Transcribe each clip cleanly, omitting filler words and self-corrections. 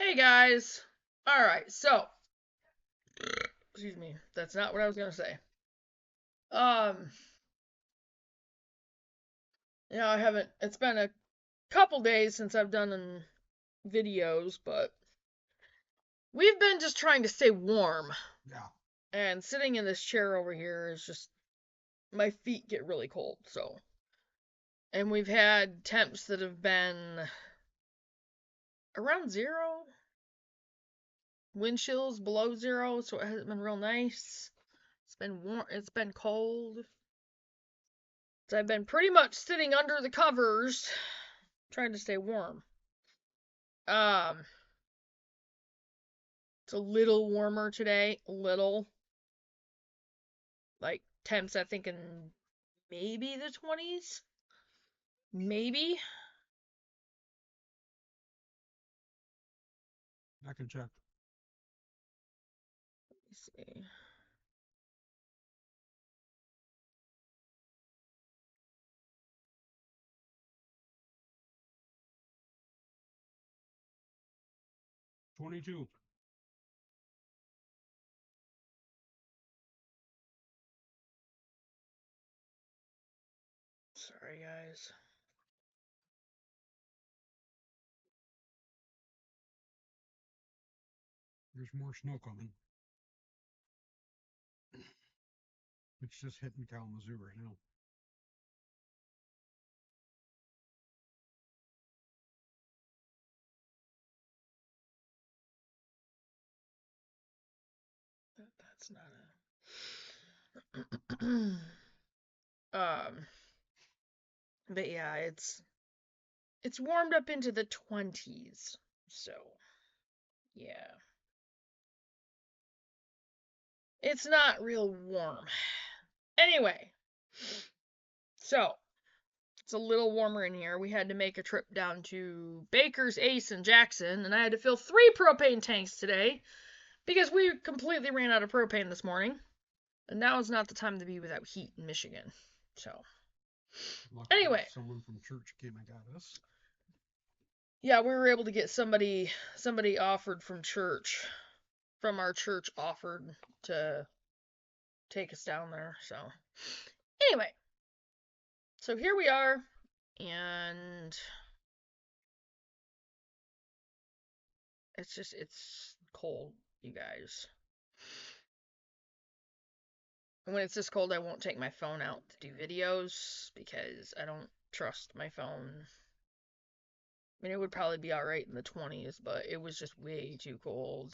Hey guys. All right, so excuse me. That's not what I was gonna say. Um, I haven't. It's been a couple days since I've done videos, but we've been just trying to stay warm. Yeah. And sitting in this chair over here is just my feet get really cold. And we've had temps that have been around zero, wind chills below zero, so it hasn't been real nice. It's been warm. It's been cold. So I've been pretty much sitting under the covers trying to stay warm. Um, it's a little warmer today, a little. Like temps, I think in maybe the 20s, maybe. I can check. Let me see. 22. Sorry, guys. There's more snow coming. It's just hitting Kalamazoo right now. That's not a. But yeah, it's warmed up into the 20s. So, yeah. It's not real warm. Anyway, so it's a little warmer in here. We had to make a trip down to Baker's Ace in Jackson, and I had to fill 3 propane tanks today because we completely ran out of propane this morning. And now is not the time to be without heat in Michigan. So, Luckily, anyway, someone from church came and got us. yeah, we were able to get somebody offered from our church offered to take us down there. So, anyway, so here we are, and it's cold, you guys. And when it's this cold, I won't take my phone out to do videos because I don't trust my phone. I mean, it would probably be alright in the 20s, but it was just way too cold.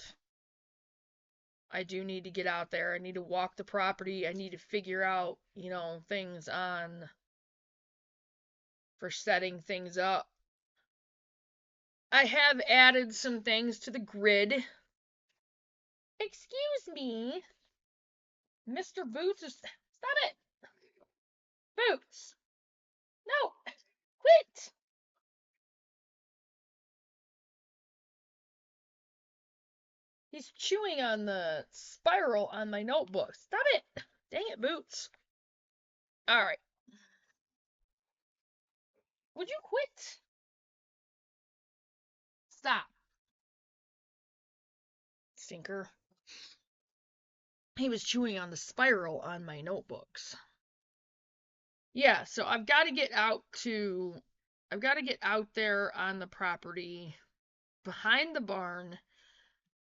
I do need to get out there. I need to walk the property. I need to figure out, things on for setting things up. I have added some things to the grid. Excuse me. Mr. Boots is. Stop it! Boots! No! Quit! He's chewing on the spiral on my notebook. Stop it! Dang it, Boots. Alright. Would you quit? Stop. Stinker. He was chewing on the spiral on my notebooks. Yeah, so I've got to get out there on the property behind the barn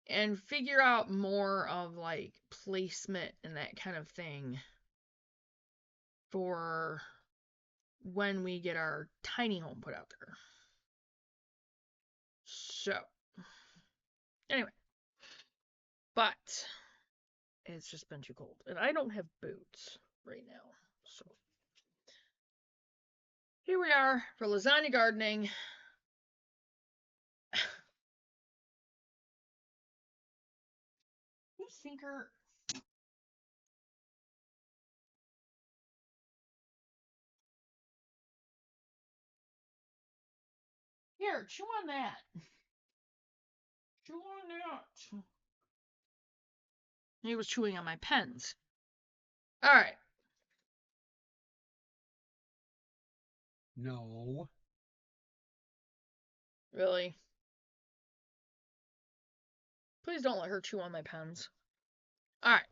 and figure out more of like placement and that kind of thing for when we get our tiny home put out there. So, anyway, but it's just been too cold and I don't have boots right now. So, here we are for lasagna gardening. You stinker. Here, chew on that. Chew on that. He was chewing on my pens. Alright. No. Really? Please don't let her chew on my pens. Alright.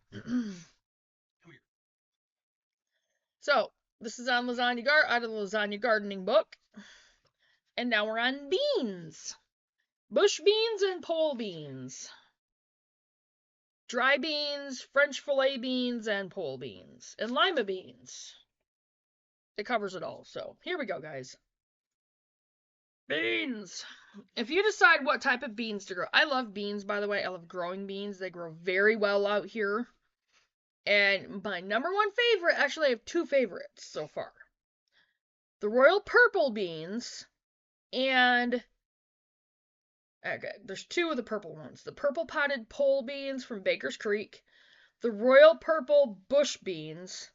So, this is on out of the lasagna gardening book. And now we're on beans. Bush beans and pole beans. Dry beans, French filet beans, and pole beans. And lima beans. It covers it all. So, here we go, guys. Beans. If you decide what type of beans to grow. I love beans, by the way. I love growing beans. They grow very well out here. And my number one favorite, actually I have two favorites so far. The royal purple beans and okay, there's two of the purple ones. The purple potted pole beans from Baker's Creek, the royal purple bush beans,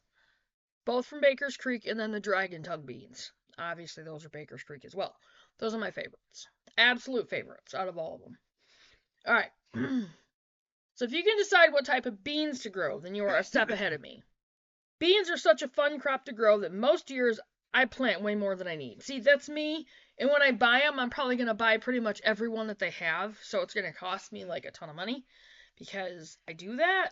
both from Baker's Creek, and then the dragon tug beans. Obviously, those are Baker's Creek as well. Those are my favorites. Absolute favorites out of all of them. All right. So if you can decide what type of beans to grow, then you are a step ahead of me. Beans are such a fun crop to grow that most years I plant way more than I need. See, that's me. And when I buy them, I'm probably going to buy pretty much every one that they have. So it's going to cost me like a ton of money because I do that.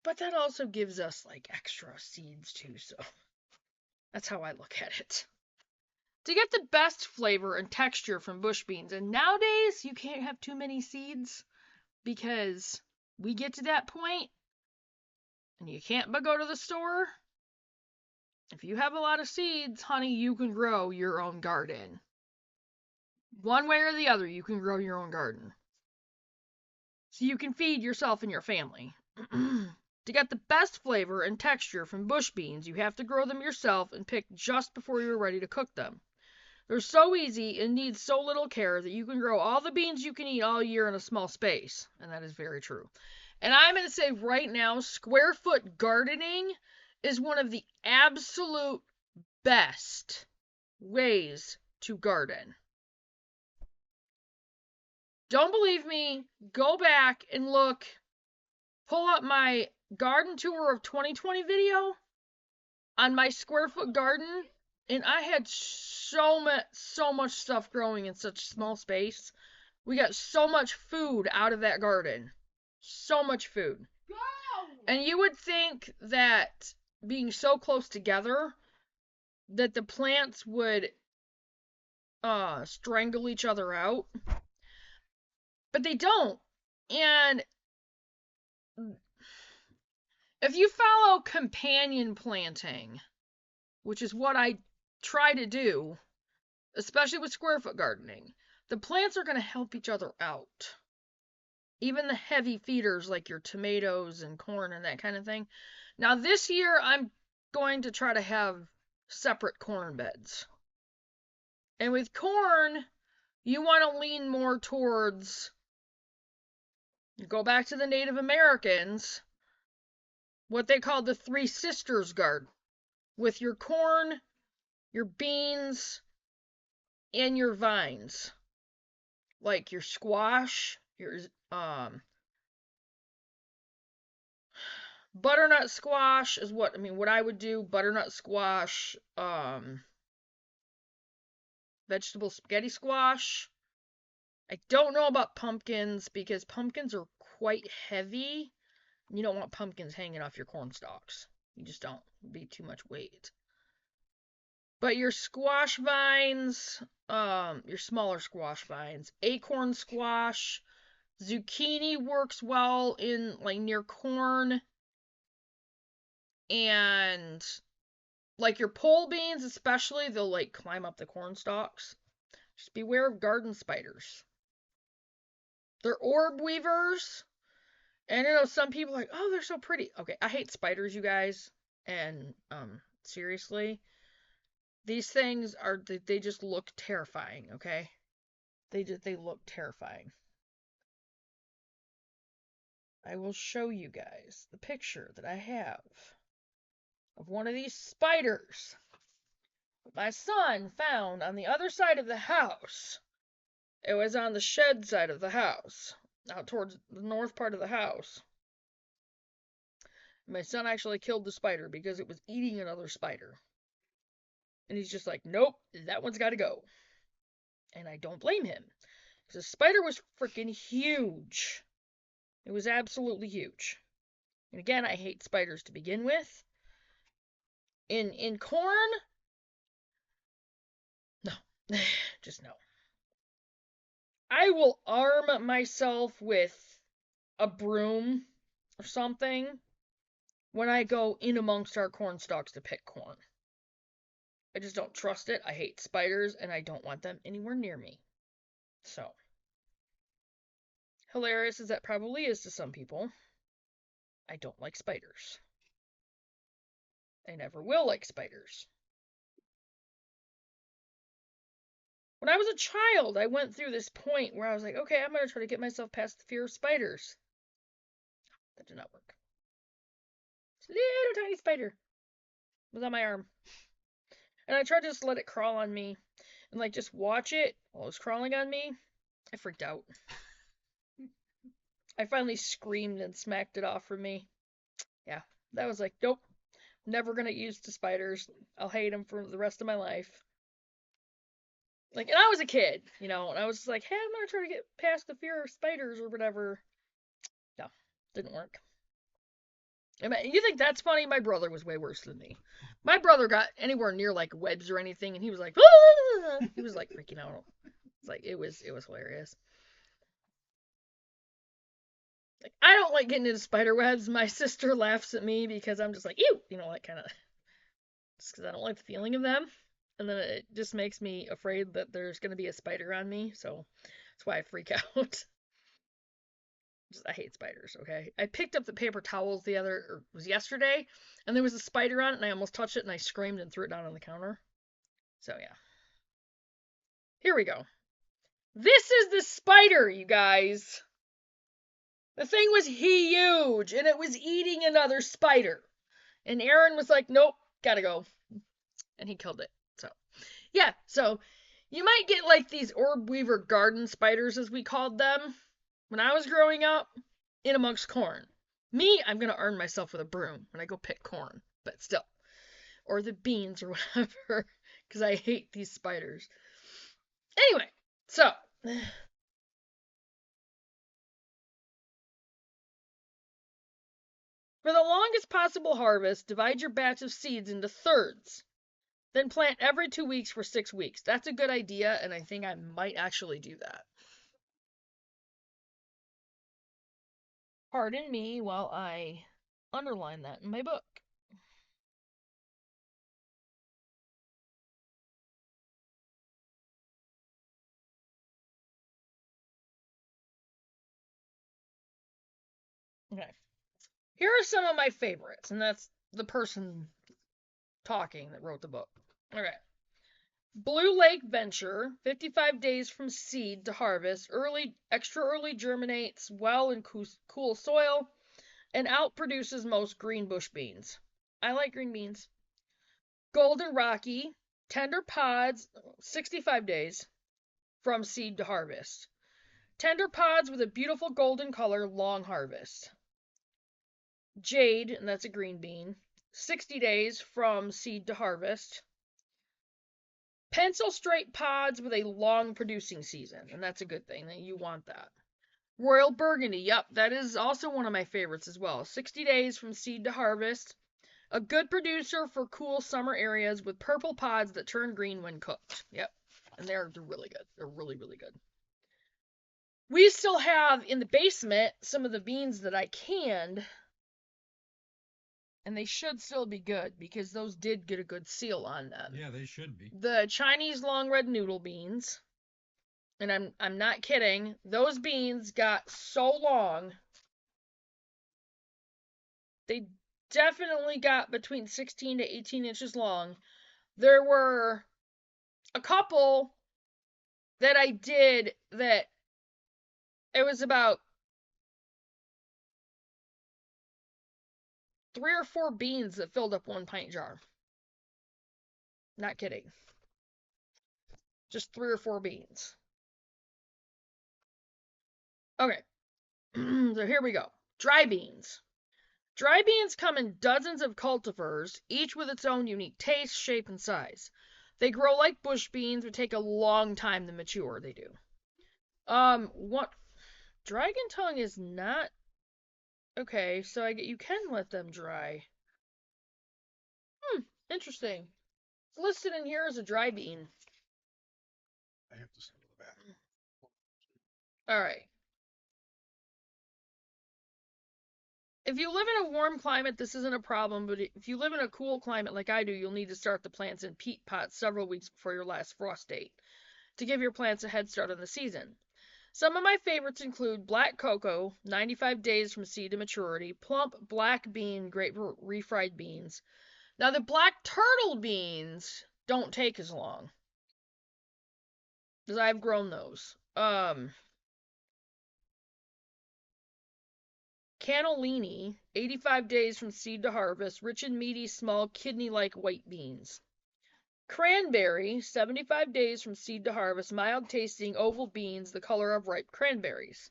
But that also gives us like extra seeds too. So that's how I look at it. To get the best flavor and texture from bush beans, and nowadays you can't have too many seeds because we get to that point and you can't but go to the store. If you have a lot of seeds, honey, you can grow your own garden. One way or the other, you can grow your own garden. So you can feed yourself and your family. To get the best flavor and texture from bush beans, you have to grow them yourself and pick just before you're ready to cook them. They're so easy and need so little care that you can grow all the beans you can eat all year in a small space. And that is very true. And I'm going to say right now, square foot gardening is one of the absolute best ways to garden. Don't believe me? Go back and look. Pull up my garden tour of 2020 video on my square foot garden. And I had so much stuff growing in such a small space. We got so much food out of that garden. So much food. And you would think that being so close together that the plants would strangle each other out. But they don't. And if you follow companion planting, which is what I try to do, especially with square foot gardening, the plants are going to help each other out. Even the heavy feeders like your tomatoes and corn and that kind of thing. Now this year I'm going to try to have separate corn beds. And with corn, you want to lean more towards, go back to the Native Americans, what they called the Three Sisters garden, with your corn, your beans, and your vines. Like your squash, your butternut squash is what I would do. Butternut squash, vegetable spaghetti squash. I don't know about pumpkins because pumpkins are quite heavy. You don't want pumpkins hanging off your corn stalks. You just don't. It'd be too much weight. But your squash vines, your smaller squash vines, acorn squash, zucchini works well in like near corn, and like your pole beans especially, they'll like climb up the corn stalks. Just beware of garden spiders. They're orb weavers. And you know, some people are like, oh, they're so pretty. Okay, I hate spiders, you guys. And seriously, these things they just look terrifying, okay? They look terrifying. I will show you guys the picture that I have of one of these spiders my son found on the other side of the house. It was on the shed side of the house, out towards the north part of the house. My son actually killed the spider because it was eating another spider. And he's just like, nope, that one's got to go. And I don't blame him. The spider was freaking huge. It was absolutely huge. And again, I hate spiders to begin with. In corn, no. Just no. I will arm myself with a broom or something when I go in amongst our corn stalks to pick corn. I just don't trust it. I hate spiders and I don't want them anywhere near me. So, hilarious as that probably is to some people, I don't like spiders. I never will like spiders. When I was a child, I went through this point where I was like, okay, I'm going to try to get myself past the fear of spiders. That did not work. This little tiny spider was on my arm. And I tried to just let it crawl on me and like just watch it while it was crawling on me. I freaked out. I finally screamed and smacked it off from me. Yeah, that was like, nope, never gonna use the spiders. I'll hate them for the rest of my life. Like, and I was a kid, and I was like, hey, I'm gonna try to get past the fear of spiders or whatever. No, didn't work. I mean, you think that's funny? My brother was way worse than me. My brother got anywhere near like webs or anything, and he was like, ah! He was like freaking out. It's like it was hilarious. Like, I don't like getting into spider webs. My sister laughs at me because I'm just like, ew, like kind of, just because I don't like the feeling of them. And then it just makes me afraid that there's going to be a spider on me. So that's why I freak out. I hate spiders, okay? I picked up the paper towels was yesterday, and there was a spider on it, and I almost touched it, and I screamed and threw it down on the counter. So yeah. Here we go. This is the spider, you guys. The thing was huge, and it was eating another spider. And Aaron was like, nope, gotta go. And he killed it. So, yeah, so you might get like these orb weaver garden spiders, as we called them, when I was growing up, in amongst corn. Me, I'm gonna arm myself with a broom when I go pick corn, but still. Or the beans or whatever, because I hate these spiders. Anyway, so. For the longest possible harvest, divide your batch of seeds into thirds. Then plant every 2 weeks for 6 weeks. That's a good idea, and I think I might actually do that. Pardon me while I underline that in my book. Okay. Here are some of my favorites, and that's the person talking that wrote the book. Okay. Blue Lake Venture, 55 days from seed to harvest, extra early germinates well in cool soil, and outproduces most green bush beans. I like green beans. Golden Rocky, tender pods, 65 days from seed to harvest. Tender pods with a beautiful golden color, long harvest. Jade, and that's a green bean, 60 days from seed to harvest. Pencil straight pods with a long producing season, and that's a good thing. You want that. Royal Burgundy, yep, that is also one of my favorites as well. 60 days from seed to harvest. A good producer for cool summer areas with purple pods that turn green when cooked. Yep, and they're really good. They're really, really good. We still have in the basement some of the beans that I canned, and they should still be good because those did get a good seal on them. Yeah, they should be. The Chinese long red noodle beans, and I'm not kidding, those beans got so long. They definitely got between 16 to 18 inches long. There were a couple that I did that it was about 3 or 4 beans that filled up 1 pint jar. Not kidding. Just 3 or 4 beans. Okay. So here we go. Dry beans. Dry beans come in dozens of cultivars, each with its own unique taste, shape, and size. They grow like bush beans, but take a long time to mature. They do. What dragon tongue is not okay, so you can let them dry. Interesting. It's listed in here as a dry bean. I have to go to the bathroom. All right. If you live in a warm climate, this isn't a problem, but if you live in a cool climate like I do, you'll need to start the plants in peat pots several weeks before your last frost date to give your plants a head start on the season. Some of my favorites include black cocoa, 95 days from seed to maturity, plump black bean, great for refried beans. Now, the black turtle beans don't take as long because I've grown those. Cannellini, 85 days from seed to harvest, rich and meaty, small, kidney-like white beans. Cranberry, 75 days from seed to harvest, mild tasting, oval beans, the color of ripe cranberries.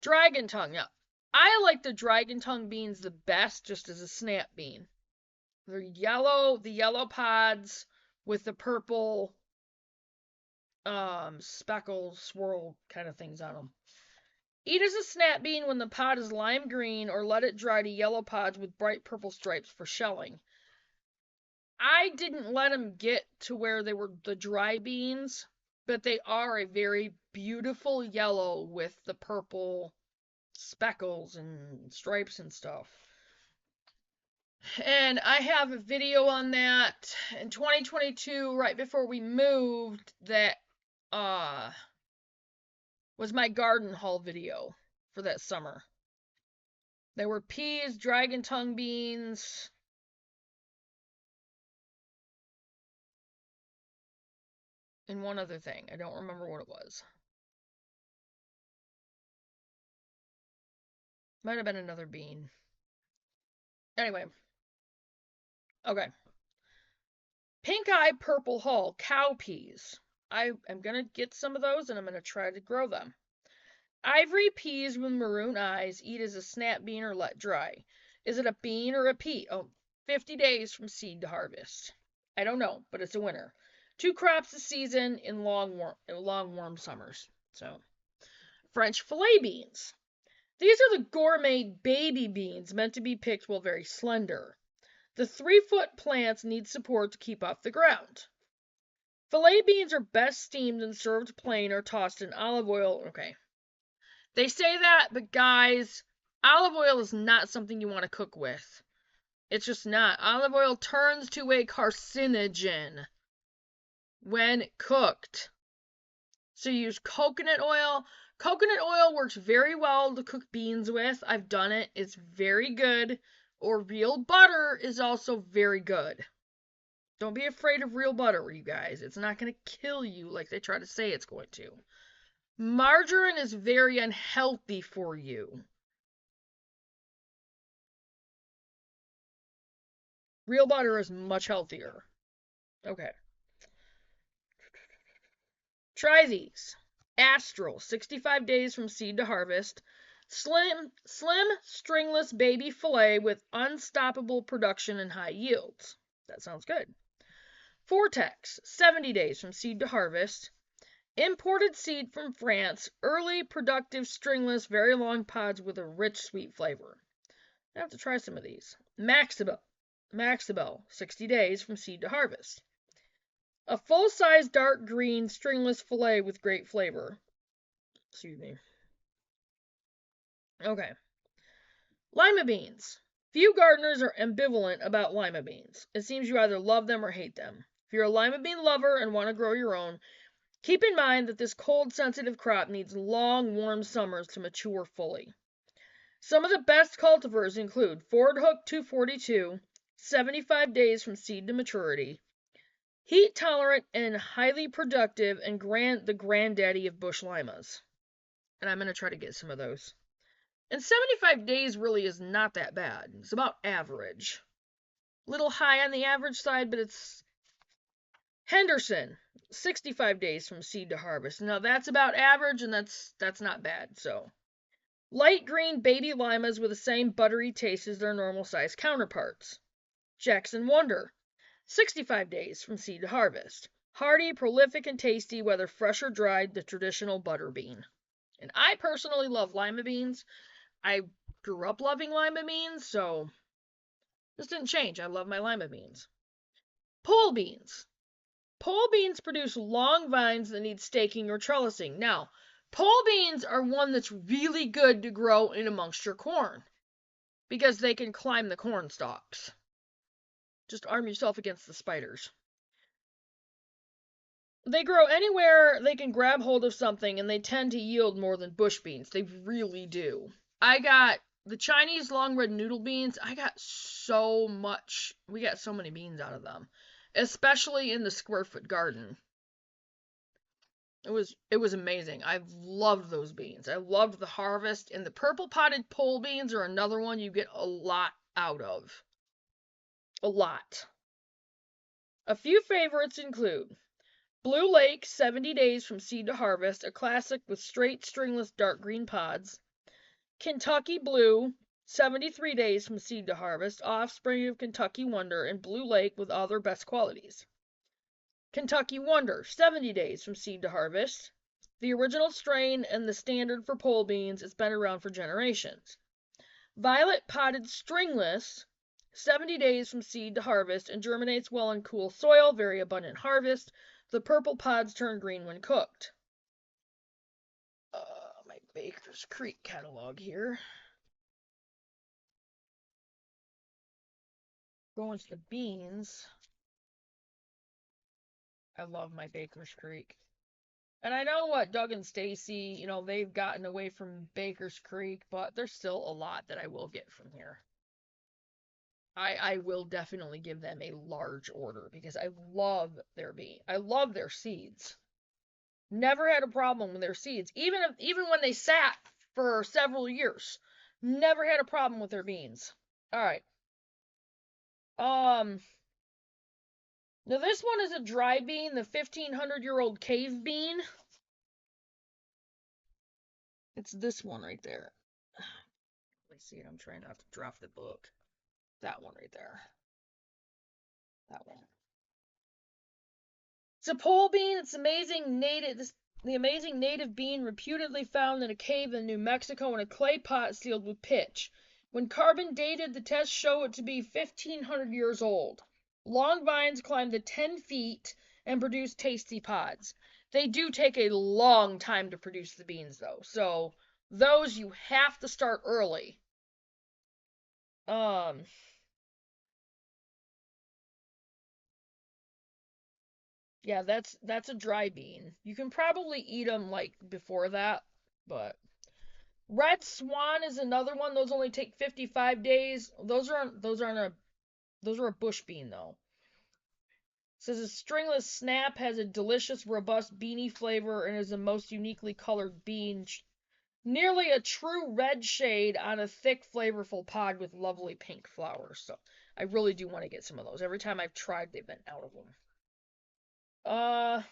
Dragon tongue. Now, I like the dragon tongue beans the best just as a snap bean. They're yellow, the yellow pods with the purple speckle swirl kind of things on them. Eat as a snap bean when the pod is lime green, or let it dry to yellow pods with bright purple stripes for shelling. I didn't let them get to where they were the dry beans, but they are a very beautiful yellow with the purple speckles and stripes and stuff. And I have a video on that in 2022, right before we moved, that was my garden haul video for that summer. There were peas, dragon tongue beans, and one other thing. I don't remember what it was. Might have been another bean. Anyway. Okay. Pink eye purple hull, cow peas. I am going to get some of those and I'm going to try to grow them. Ivory peas with maroon eyes, eat as a snap bean or let dry. Is it a bean or a pea? Oh, 50 days from seed to harvest. I don't know, but it's a winter. 2 crops a season in long warm summers. So, French filet beans. These are the gourmet baby beans meant to be picked while very slender. The 3-foot plants need support to keep off the ground. Filet beans are best steamed and served plain or tossed in olive oil. Okay. They say that, but guys, olive oil is not something you want to cook with. It's just not. Olive oil turns to a carcinogen when cooked. So use coconut oil. Coconut oil works very well to cook beans with. I've done it. It's very good. Or real butter is also very good. Don't be afraid of real butter, you guys. It's not going to kill you like they try to say it's going to. Margarine is very unhealthy for you. Real butter is much healthier. Okay. Try these. Astral, 65 days from seed to harvest. Slim, stringless baby filet with unstoppable production and high yields. That sounds good. Vortex, 70 days from seed to harvest. Imported seed from France, early, productive, stringless, very long pods with a rich, sweet flavor. I have to try some of these. Maxibel, 60 days from seed to harvest. A full-size dark green, stringless filet with great flavor. Excuse me. Okay. Lima beans. Few gardeners are ambivalent about lima beans. It seems you either love them or hate them. If you're a lima bean lover and want to grow your own, keep in mind that this cold-sensitive crop needs long, warm summers to mature fully. Some of the best cultivars include Ford Hook 242, 75 days from seed to maturity, heat-tolerant and highly productive, and the granddaddy of bush limas. And I'm going to try to get some of those. And 75 days really is not that bad. It's about average. Little high on the average side, but it's Henderson, 65 days from seed to harvest. Now that's about average, and that's not bad. So, light green baby limas with the same buttery taste as their normal size counterparts. Jackson Wonder, 65 days from seed to harvest. Hearty, prolific, and tasty, whether fresh or dried, the traditional butter bean. And I personally love lima beans. I grew up loving lima beans, so this didn't change. I love my lima beans. Pole beans. Pole beans produce long vines that need staking or trellising. Now, pole beans are one that's really good to grow in amongst your corn because they can climb the corn stalks. Just arm yourself against the spiders. They grow anywhere they can grab hold of something, and they tend to yield more than bush beans. They really do. I got the Chinese long red noodle beans. I got so much. We got so many beans out of them, especially in the square foot garden. It was amazing. I loved those beans. I loved the harvest, and the purple potted pole beans are another one you get a lot out of. A lot. A few favorites include Blue Lake 70 Days from Seed to Harvest, a classic with straight stringless dark green pods. Kentucky Blue 73 Days from Seed to Harvest, offspring of Kentucky Wonder and Blue Lake with all their best qualities. Kentucky Wonder 70 Days from Seed to Harvest, the original strain and the standard for pole beans. It's been around for generations. Violet Potted Stringless 70 days from seed to harvest and germinates well in cool soil, very abundant harvest. The purple pods turn green when cooked. My Baker's Creek catalog here. Going to the beans. I love my Baker's Creek. And I know what Doug and Stacy, they've gotten away from Baker's Creek, but there's still a lot that I will get from here. I will definitely give them a large order because I love I love their seeds. Never had a problem with their seeds, even when they sat for several years. Never had a problem with their beans. All right. Now this one is a dry bean, the 1500-year-old cave bean. It's this one right there. Let me see it. I'm trying not to drop the book. That one right there. That one. It's a pole bean. It's the amazing native bean reputedly found in a cave in New Mexico in a clay pot sealed with pitch. When carbon dated, the tests show it to be 1,500 years old. Long vines climb to 10 feet and produce tasty pods. They do take a long time to produce the beans, though, so those you have to start early. Yeah, that's a dry bean. You can probably eat them like before that, but Red Swan is another one. Those only take 55 days. Those are a bush bean though. It says a stringless snap has a delicious, robust beany flavor and is the most uniquely colored bean. Nearly a true red shade on a thick, flavorful pod with lovely pink flowers. So I really do want to get some of those. Every time I've tried, they've been out of them. Uh,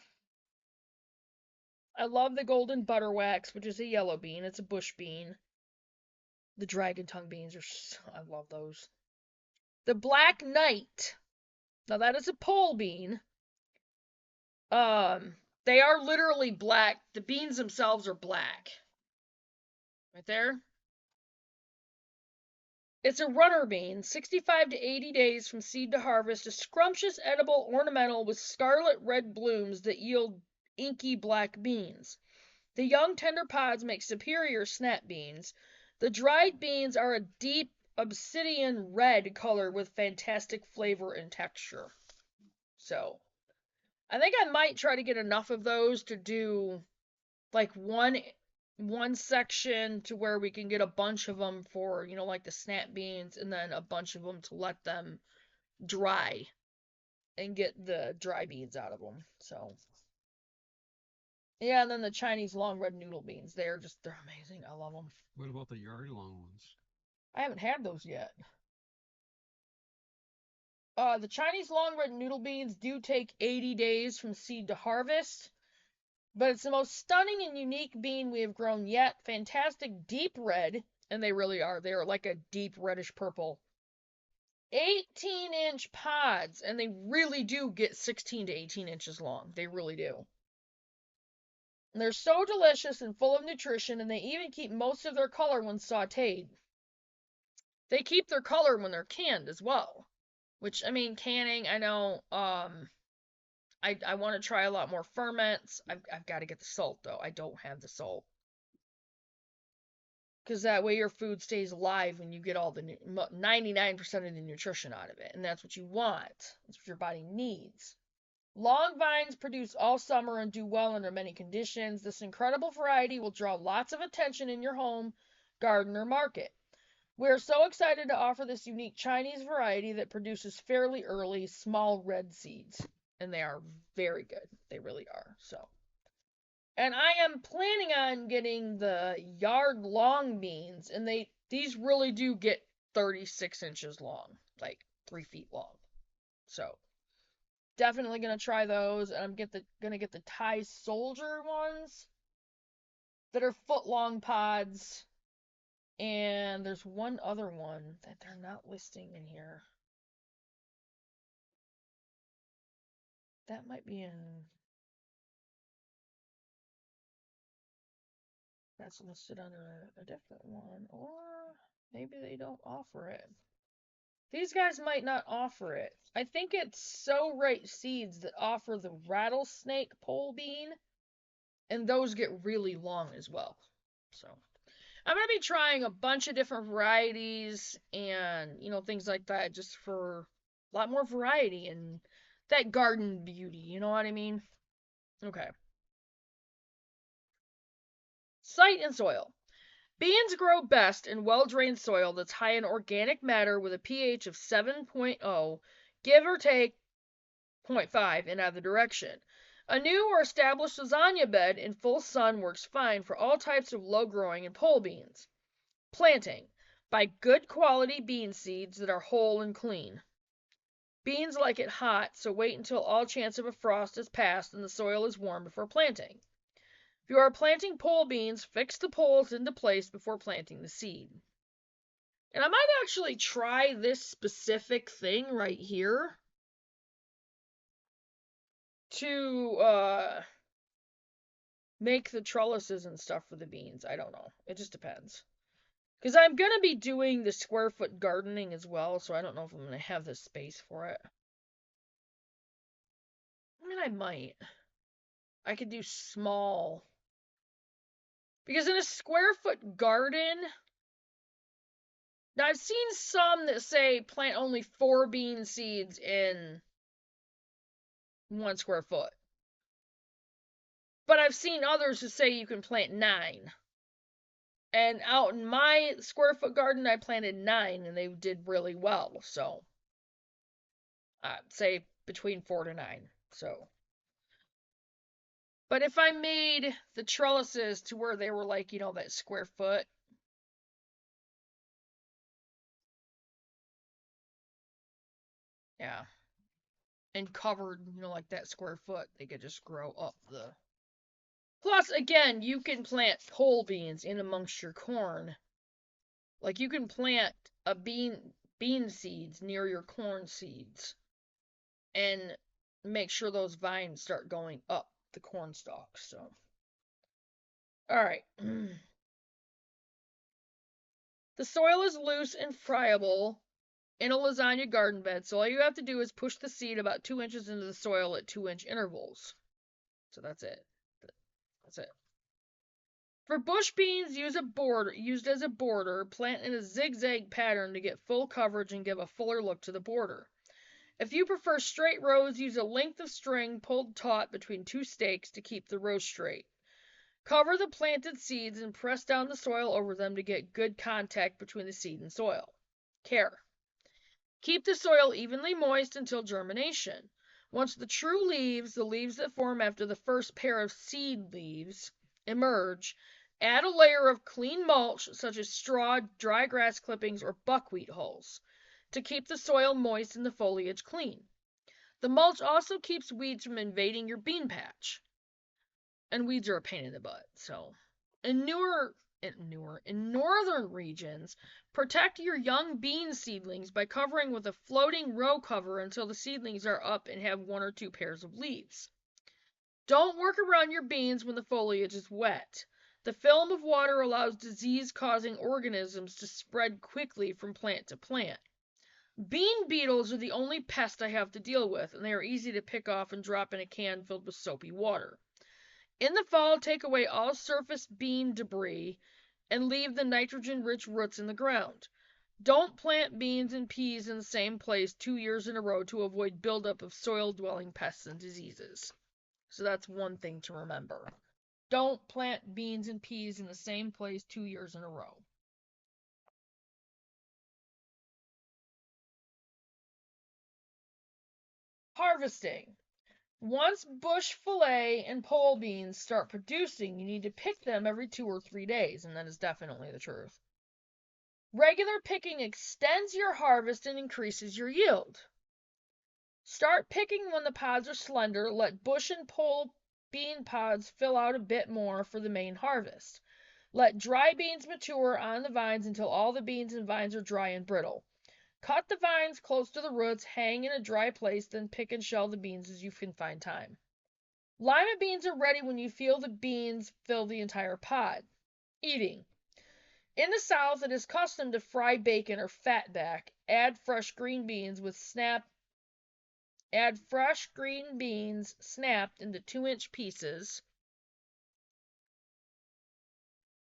I love the golden butterwax, which is a yellow bean. It's a bush bean. The dragon tongue beans I love those. The black knight. Now that is a pole bean. They are literally black. The beans themselves are black. Right there. It's a runner bean, 65 to 80 days from seed to harvest, a scrumptious edible ornamental with scarlet red blooms that yield inky black beans. The young tender pods make superior snap beans. The dried beans are a deep obsidian red color with fantastic flavor and texture. So, I think I might try to get enough of those to do like one section to where we can get a bunch of them for, like the snap beans, and then a bunch of them to let them dry and get the dry beans out of them. So, yeah, and then the Chinese long red noodle beans. They're amazing. I love them. What about the yard long ones? I haven't had those yet. The Chinese long red noodle beans do take 80 days from seed to harvest, but it's the most stunning and unique bean we have grown yet. Fantastic deep red, and they really are. They are like a deep reddish purple. 18-inch pods, and they really do get 16 to 18 inches long. They really do. And they're so delicious and full of nutrition, and they even keep most of their color when sauteed. They keep their color when they're canned as well. Which, I mean, canning, I know, I want to try a lot more ferments. I've got to get the salt, though. I don't have the salt. Because that way your food stays alive when you get all the 99% of the nutrition out of it. And that's what you want. That's what your body needs. Long vines produce all summer and do well under many conditions. This incredible variety will draw lots of attention in your home, garden, or market. We are so excited to offer this unique Chinese variety that produces fairly early, small red seeds. And they are very good. They really are. So, and I am planning on getting the yard long beans, and these really do get 36 inches long, like 3 feet long. So definitely gonna try those, and gonna get the Thai Soldier ones that are foot long pods. And there's one other one that they're not listing in here. That might be in. That's listed on a different one, or maybe they don't offer it. These guys might not offer it. I think it's So Right Seeds that offer the rattlesnake pole bean, and those get really long as well. So I'm gonna be trying a bunch of different varieties and things like that, just for a lot more variety and that garden beauty. You know what I mean? Okay. Site and soil. Beans grow best in well-drained soil that's high in organic matter with a pH of 7.0, give or take 0.5 in either direction. A new or established lasagna bed in full sun works fine for all types of low-growing and pole beans. Planting. Buy good quality bean seeds that are whole and clean. Beans like it hot, so wait until all chance of a frost is past and the soil is warm before planting. If you are planting pole beans, fix the poles into place before planting the seed. And I might actually try this specific thing right here to make the trellises and stuff for the beans. I don't know. It just depends. Because I'm going to be doing the square foot gardening as well, so I don't know if I'm going to have the space for it. I mean, I might. I could do small. Because in a square foot garden, now I've seen some that say plant only 4 bean seeds in 1 square foot. But I've seen others who say you can plant 9. And out in my square foot garden, I planted 9 and they did really well. So, I'd say between 4 to 9. So, but if I made the trellises to where they were like, that square foot, yeah, and covered, like that square foot, they could just grow up the. Plus, again, you can plant pole beans in amongst your corn. Like you can plant a bean seeds near your corn seeds and make sure those vines start going up the corn stalks. So, all right. The soil is loose and friable in a lasagna garden bed, so all you have to do is push the seed about 2 inches into the soil at 2-inch intervals. So that's it. That's it. For bush beans used as a border, plant in a zigzag pattern to get full coverage and give a fuller look to the border. If you prefer straight rows, use a length of string pulled taut between 2 stakes to keep the row straight. Cover the planted seeds and press down the soil over them to get good contact between the seed and soil. Care. Keep the soil evenly moist until germination. Once the true leaves, the leaves that form after the first pair of seed leaves, emerge, add a layer of clean mulch such as straw, dry grass clippings, or buckwheat hulls to keep the soil moist and the foliage clean. The mulch also keeps weeds from invading your bean patch. And weeds are a pain in the butt, so. And newer in northern regions, protect your young bean seedlings by covering with a floating row cover until the seedlings are up and have one or two pairs of leaves. Don't work around your beans when the foliage is wet. The film of water allows disease-causing organisms to spread quickly from plant to plant. Bean beetles are the only pest I have to deal with, and they are easy to pick off and drop in a can filled with soapy water. In the fall, take away all surface bean debris and leave the nitrogen-rich roots in the ground. Don't plant beans and peas in the same place 2 years in a row to avoid buildup of soil-dwelling pests and diseases. So that's one thing to remember. Don't plant beans and peas in the same place 2 years in a row. Harvesting. Once bush fillet and pole beans start producing, you need to pick them every 2 or 3 days, and that is definitely the truth. Regular picking extends your harvest and increases your yield. Start picking when the pods are slender. Let bush and pole bean pods fill out a bit more for the main harvest. Let dry beans mature on the vines until all the beans and vines are dry and brittle. Cut the vines close to the roots, hang in a dry place, then pick and shell the beans as you can find time. Lima beans are ready when you feel the beans fill the entire pod. Eating. In the South, it is custom to fry bacon or fatback. Add fresh green beans snapped into 2-inch pieces.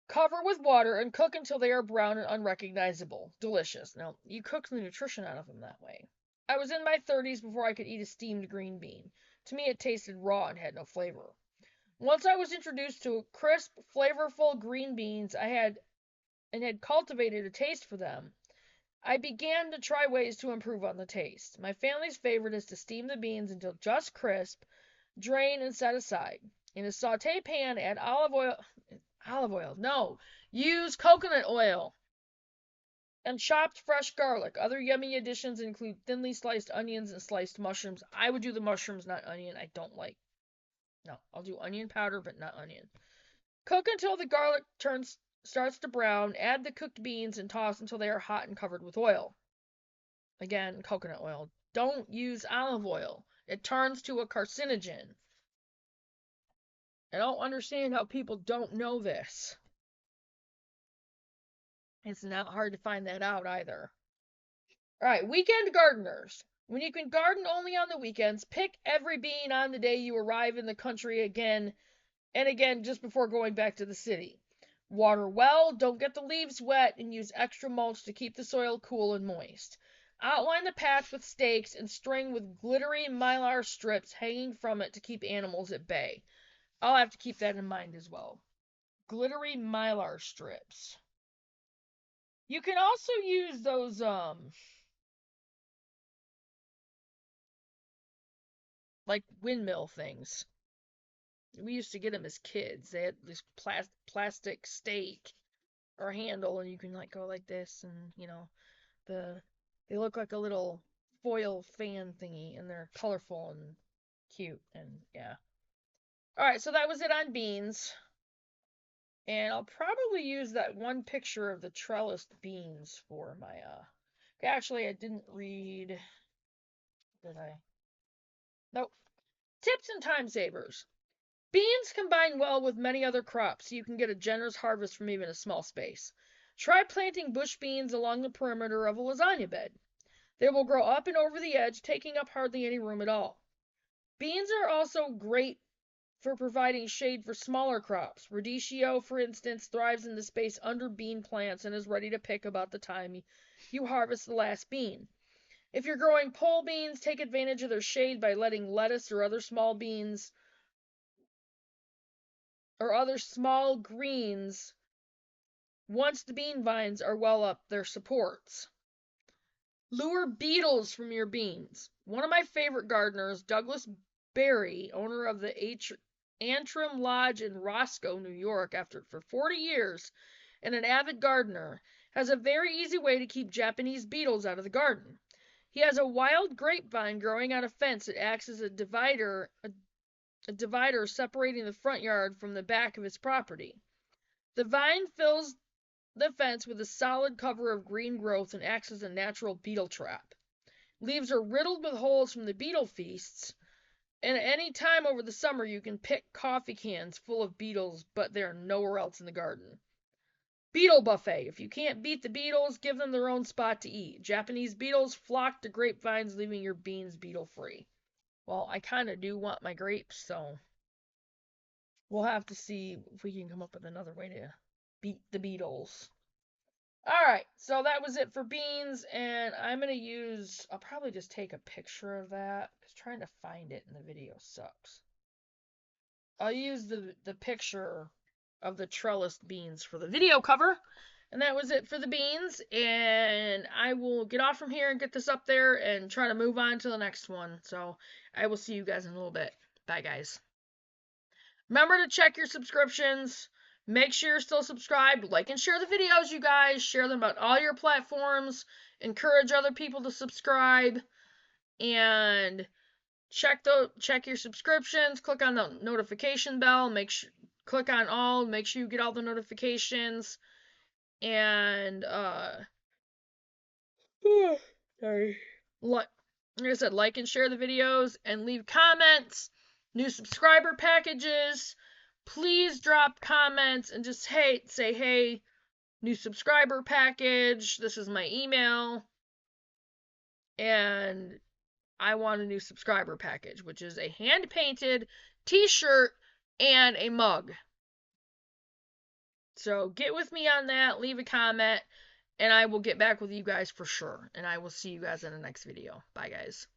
Cover with water and cook until they are brown and unrecognizable. Delicious. Now, you cook the nutrition out of them that way. I was in my 30s before I could eat a steamed green bean. To me, it tasted raw and had no flavor. Once I was introduced to crisp, flavorful green beans, I had cultivated a taste for them. I began to try ways to improve on the taste. My family's favorite is to steam the beans until just crisp, drain and set aside. In a saute pan, add olive oil, no, use coconut oil, and chopped fresh garlic. Other yummy additions include thinly sliced onions and sliced mushrooms. I would do the mushrooms, not onion. I don't like. No, I'll do onion powder, but not onion. Cook until the garlic starts to brown. Add the cooked beans and toss until they are hot and covered with oil. Again, coconut oil. Don't use olive oil. It turns to a carcinogen. I don't understand how people don't know this. It's not hard to find that out either. Alright, weekend gardeners. When you can garden only on the weekends, pick every bean on the day you arrive in the country again and again just before going back to the city. Water well, don't get the leaves wet, and use extra mulch to keep the soil cool and moist. Outline the patch with stakes and string with glittery mylar strips hanging from it to keep animals at bay. I'll have to keep that in mind as well. Glittery mylar strips. You can also use those like windmill things. We used to get them as kids. They had this plastic stake or handle, and you can like go like this, and they look like a little foil fan thingy, and they're colorful and cute, and yeah. All right, so that was it on beans, and I'll probably use that one picture of the trellised beans for my Actually, I didn't read. Did I? Nope. Tips and time savers. Beans combine well with many other crops, so you can get a generous harvest from even a small space. Try planting bush beans along the perimeter of a lasagna bed. They will grow up and over the edge, taking up hardly any room at all. Beans are also great for providing shade for smaller crops. Radicchio, for instance, thrives in the space under bean plants and is ready to pick about the time you harvest the last bean. If you're growing pole beans, take advantage of their shade by letting lettuce or other small greens once the bean vines are well up their supports. Lure beetles from your beans. One of my favorite gardeners, Douglas Berry, owner of the Antrim Lodge in Roscoe, New York, for 40 years, and an avid gardener, has a very easy way to keep Japanese beetles out of the garden. He has a wild grapevine growing on a fence that acts as a divider separating the front yard from the back of his property. The vine fills the fence with a solid cover of green growth and acts as a natural beetle trap. Leaves are riddled with holes from the beetle feasts, and at any time over the summer you can pick coffee cans full of beetles, but they're nowhere else in the garden. Beetle buffet. If you can't beat the beetles, give them their own spot to eat. Japanese beetles flock to grapevines, leaving your beans beetle free. Well, I kind of do want my grapes, so we'll have to see if we can come up with another way to beat the beetles. Alright, so that was it for beans, and I'm going to use, I'll probably just take a picture of that, because trying to find it in the video sucks. I'll use the picture of the trellised beans for the video cover, and that was it for the beans, and I will get off from here and get this up there and try to move on to the next one, so I will see you guys in a little bit. Bye, guys. Remember to check your subscriptions. Make sure you're still subscribed. Like and share the videos, you guys. Share them on all your platforms. Encourage other people to subscribe. And check your subscriptions. Click on the notification bell. Click on all. Make sure you get all the notifications. And sorry. Like I said, like and share the videos and leave comments. New subscriber packages. Please drop comments and just say hey, new subscriber package. This is my email. And I want a new subscriber package, which is a hand painted t-shirt and a mug. So get with me on that, leave a comment, and I will get back with you guys for sure. And I will see you guys in the next video. Bye, guys.